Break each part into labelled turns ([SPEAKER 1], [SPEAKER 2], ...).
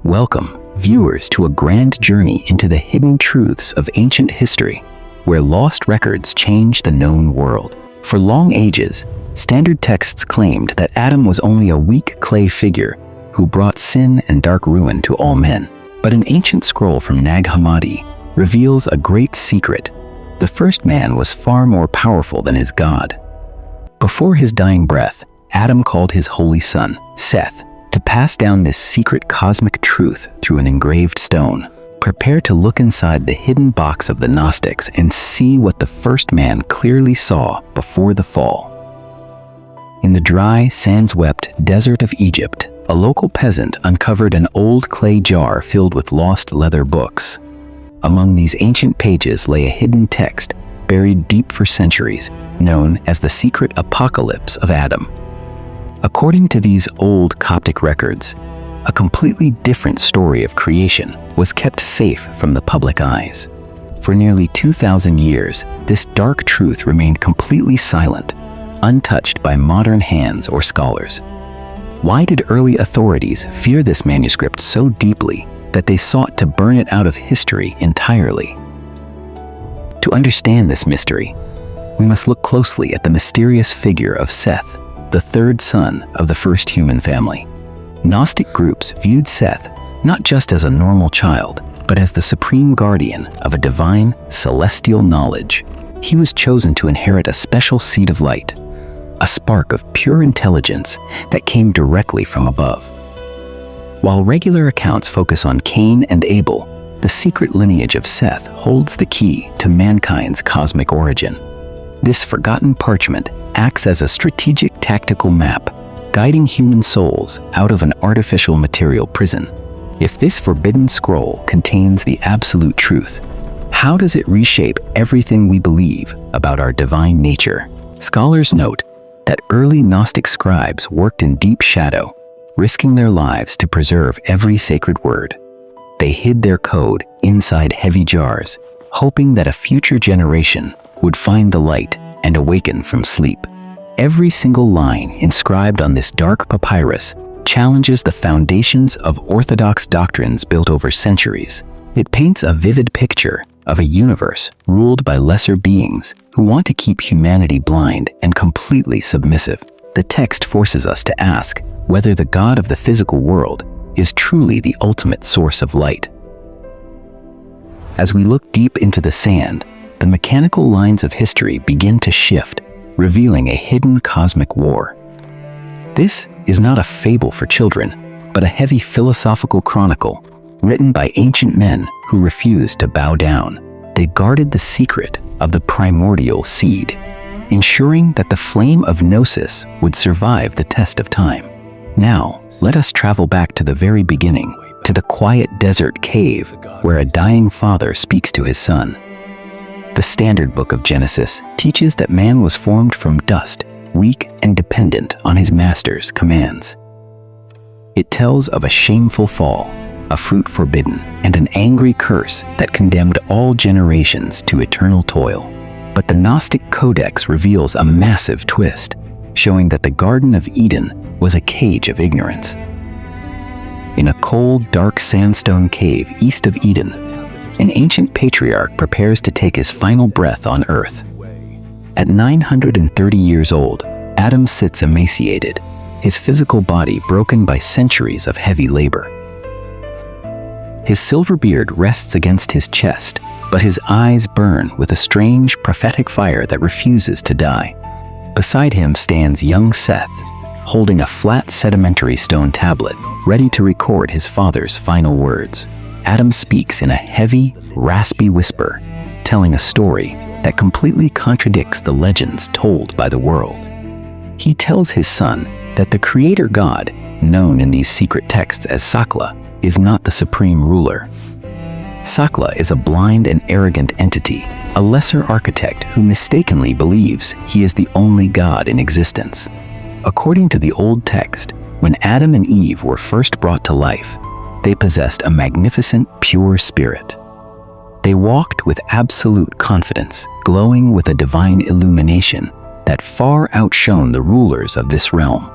[SPEAKER 1] Welcome, viewers, to a grand journey into the hidden truths of ancient history, where lost records change the known world. For long ages, standard texts claimed that Adam was only a weak clay figure who brought sin and dark ruin to all men. But an ancient scroll from Nag Hammadi reveals a great secret. The first man was far more powerful than his God. Before his dying breath, Adam called his holy son, Seth, to pass down this secret cosmic truth through an engraved stone. Prepare to look inside the hidden box of the Gnostics and see what the first man clearly saw before the fall. In the dry, sand-swept desert of Egypt, a local peasant uncovered an old clay jar filled with lost leather books. Among these ancient pages lay a hidden text buried deep for centuries, known as the secret Apocalypse of Adam. According to these old Coptic records, a completely different story of creation was kept safe from the public eyes. For nearly 2,000 years, this dark truth remained completely silent, untouched by modern hands or scholars. Why did early authorities fear this manuscript so deeply that they sought to burn it out of history entirely? To understand this mystery, we must look closely at the mysterious figure of Seth, the third son of the first human family. Gnostic groups viewed Seth not just as a normal child, but as the supreme guardian of a divine, celestial knowledge. He was chosen to inherit a special seed of light, a spark of pure intelligence that came directly from above. While regular accounts focus on Cain and Abel, the secret lineage of Seth holds the key to mankind's cosmic origin. This forgotten parchment acts as a strategic tactical map, guiding human souls out of an artificial material prison. If this forbidden scroll contains the absolute truth, how does it reshape everything we believe about our divine nature? Scholars note that early Gnostic scribes worked in deep shadow, risking their lives to preserve every sacred word. They hid their code inside heavy jars, hoping that a future generation would find the light and awaken from sleep. Every single line inscribed on this dark papyrus challenges the foundations of Orthodox doctrines built over centuries. It paints a vivid picture of a universe ruled by lesser beings who want to keep humanity blind and completely submissive. The text forces us to ask whether the God of the physical world is truly the ultimate source of light. As we look deep into the sand, the mechanical lines of history begin to shift, revealing a hidden cosmic war. This is not a fable for children, but a heavy philosophical chronicle written by ancient men who refused to bow down. They guarded the secret of the primordial seed, ensuring that the flame of Gnosis would survive the test of time. Now, let us travel back to the very beginning, to the quiet desert cave where a dying father speaks to his son. The standard book of Genesis teaches that man was formed from dust, weak and dependent on his master's commands. It tells of a shameful fall, a fruit forbidden, and an angry curse that condemned all generations to eternal toil. But the Gnostic Codex reveals a massive twist, showing that the Garden of Eden was a cage of ignorance. In a cold, dark sandstone cave east of Eden, an ancient patriarch prepares to take his final breath on earth. At 930 years old, Adam sits emaciated, his physical body broken by centuries of heavy labor. His silver beard rests against his chest, but his eyes burn with a strange prophetic fire that refuses to die. Beside him stands young Seth, holding a flat sedimentary stone tablet, ready to record his father's final words. Adam speaks in a heavy, raspy whisper, telling a story that completely contradicts the legends told by the world. He tells his son that the creator God, known in these secret texts as Sakla, is not the supreme ruler. Sakla is a blind and arrogant entity, a lesser architect who mistakenly believes he is the only God in existence. According to the old text, when Adam and Eve were first brought to life, they possessed a magnificent, pure spirit. They walked with absolute confidence, glowing with a divine illumination that far outshone the rulers of this realm.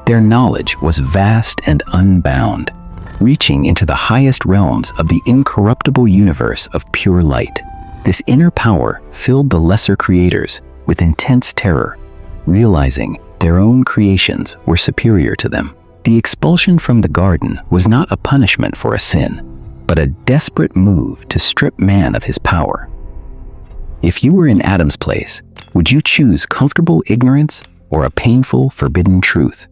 [SPEAKER 1] Their knowledge was vast and unbound. reaching into the highest realms of the incorruptible universe of pure light. This inner power filled the lesser creators with intense terror, realizing their own creations were superior to them. The expulsion from the garden was not a punishment for a sin, but a desperate move to strip man of his power. If you were in Adam's place, would you choose comfortable ignorance or a painful, forbidden truth?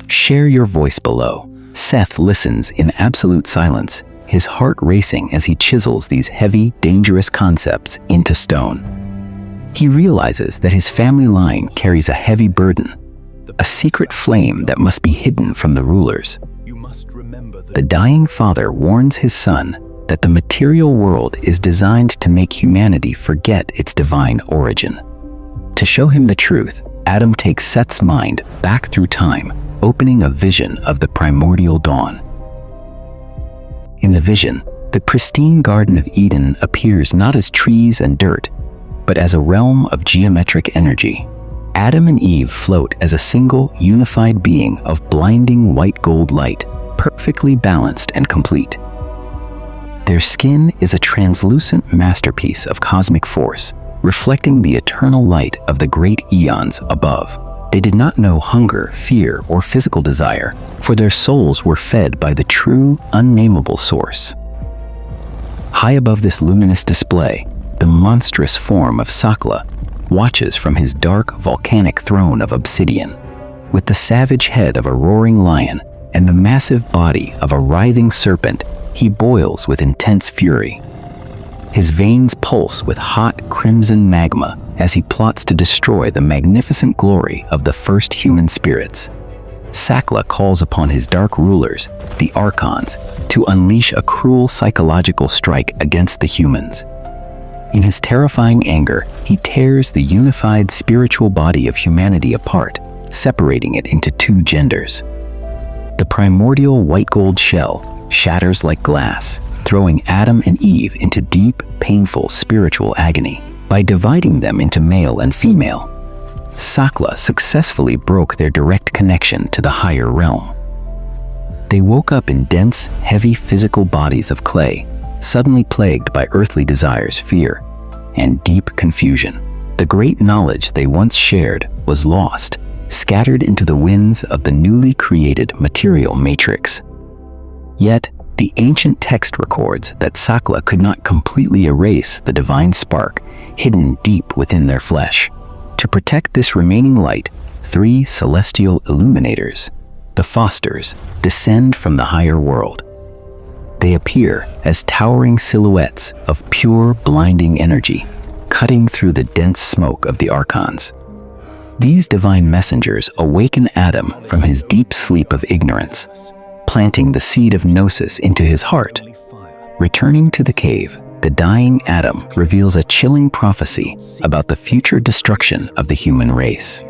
[SPEAKER 1] Share your voice below. Seth listens in absolute silence, his heart racing as he chisels these heavy, dangerous concepts into stone. He realizes that his family line carries a heavy burden, a secret flame that must be hidden from the rulers. The dying father warns his son that the material world is designed to make humanity forget its divine origin. To show him the truth, Adam takes Seth's mind back through time, opening a vision of the primordial dawn. In the vision, the pristine Garden of Eden appears not as trees and dirt, but as a realm of geometric energy. Adam and Eve float as a single, unified being of blinding white gold light, perfectly balanced and complete. Their skin is a translucent masterpiece of cosmic force, reflecting the eternal light of the great eons above. They did not know hunger, fear, or physical desire, for their souls were fed by the true, unnameable source. High above this luminous display, the monstrous form of Sakla watches from his dark, volcanic throne of obsidian. With the savage head of a roaring lion and the massive body of a writhing serpent, he boils with intense fury. His veins pulse with hot, crimson magma as he plots to destroy the magnificent glory of the first human spirits. Sakla calls upon his dark rulers, the Archons, to unleash a cruel psychological strike against the humans. In his terrifying anger, he tears the unified spiritual body of humanity apart, separating it into two genders. The primordial white gold shell shatters like glass, throwing Adam and Eve into deep, painful spiritual agony. By dividing them into male and female, Sakla successfully broke their direct connection to the higher realm. They woke up in dense, heavy physical bodies of clay, suddenly plagued by earthly desires, fear, and deep confusion. The great knowledge they once shared was lost, scattered into the winds of the newly created material matrix. Yet, the ancient text records that Sakla could not completely erase the divine spark hidden deep within their flesh. To protect this remaining light, 3 celestial Illuminators, the Phōsters, descend from the higher world. They appear as towering silhouettes of pure, blinding energy, cutting through the dense smoke of the Archons. These divine messengers awaken Adam from his deep sleep of ignorance, planting the seed of Gnosis into his heart. Returning to the cave, the dying Adam reveals a chilling prophecy about the future destruction of the human race.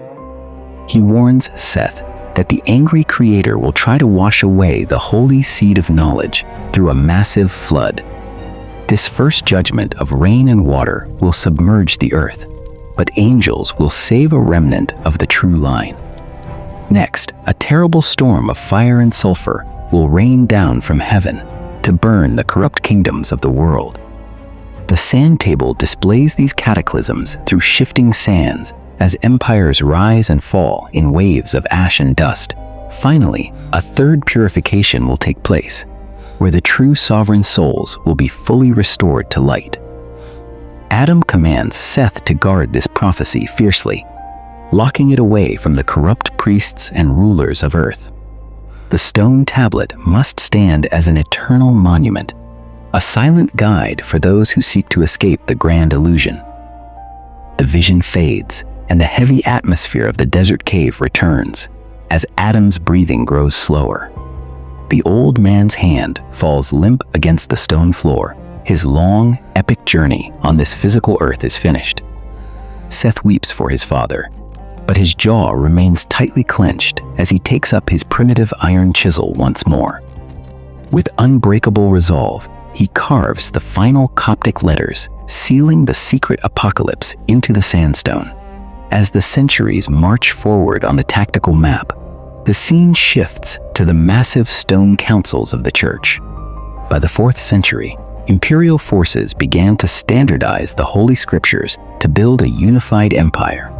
[SPEAKER 1] He warns Seth that the angry creator will try to wash away the holy seed of knowledge through a massive flood. This first judgment of rain and water will submerge the earth, but angels will save a remnant of the true line. Next, a terrible storm of fire and sulfur will rain down from heaven to burn the corrupt kingdoms of the world. The sand table displays these cataclysms through shifting sands as empires rise and fall in waves of ash and dust. Finally, a third purification will take place, where the true sovereign souls will be fully restored to light. Adam commands Seth to guard this prophecy fiercely, locking it away from the corrupt priests and rulers of earth. The stone tablet must stand as an eternal monument, a silent guide for those who seek to escape the grand illusion. The vision fades, and the heavy atmosphere of the desert cave returns as Adam's breathing grows slower. The old man's hand falls limp against the stone floor. His long, epic journey on this physical earth is finished. Seth weeps for his father, but his jaw remains tightly clenched as he takes up his primitive iron chisel once more. With unbreakable resolve, he carves the final Coptic letters, sealing the secret apocalypse into the sandstone. As the centuries march forward on the tactical map, The scene shifts to the massive stone councils of the Church. By the 4th century, Imperial forces began to standardize the Holy Scriptures to build a unified empire.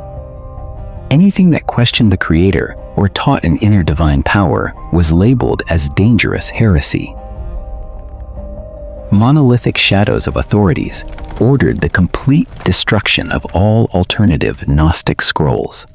[SPEAKER 1] Anything that questioned the Creator or taught an inner divine power was labeled as dangerous heresy. Monolithic shadows of authorities ordered the complete destruction of all alternative Gnostic scrolls.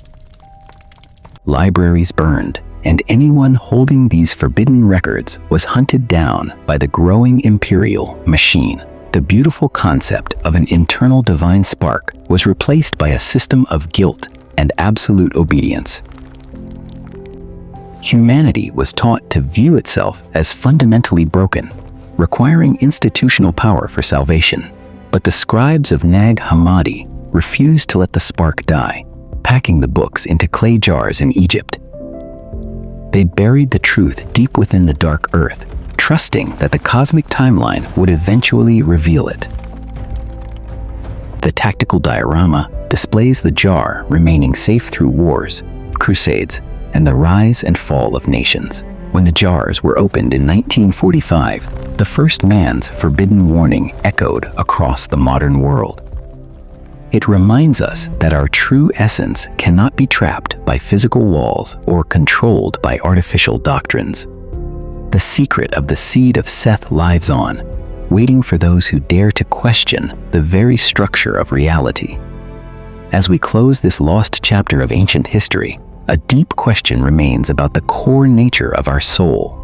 [SPEAKER 1] Libraries burned, and anyone holding these forbidden records was hunted down by the growing Imperial machine. The beautiful concept of an internal divine spark was replaced by a system of guilt and absolute obedience. Humanity was taught to view itself as fundamentally broken, requiring institutional power for salvation. But the scribes of Nag Hammadi refused to let the spark die, packing the books into clay jars in Egypt. They buried the truth deep within the dark earth, trusting that the cosmic timeline would eventually reveal it. The tactical diorama displays the jar remaining safe through wars, crusades, and the rise and fall of nations. When the jars were opened in 1945, the first man's forbidden warning echoed across the modern world. It reminds us that our true essence cannot be trapped by physical walls or controlled by artificial doctrines. The secret of the seed of Seth lives on, waiting for those who dare to question the very structure of reality. As we close this lost chapter of ancient history, a deep question remains about the core nature of our soul.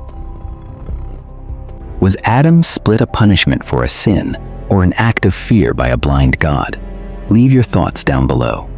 [SPEAKER 1] Was Adam's split a punishment for a sin or an act of fear by a blind God? Leave your thoughts down below.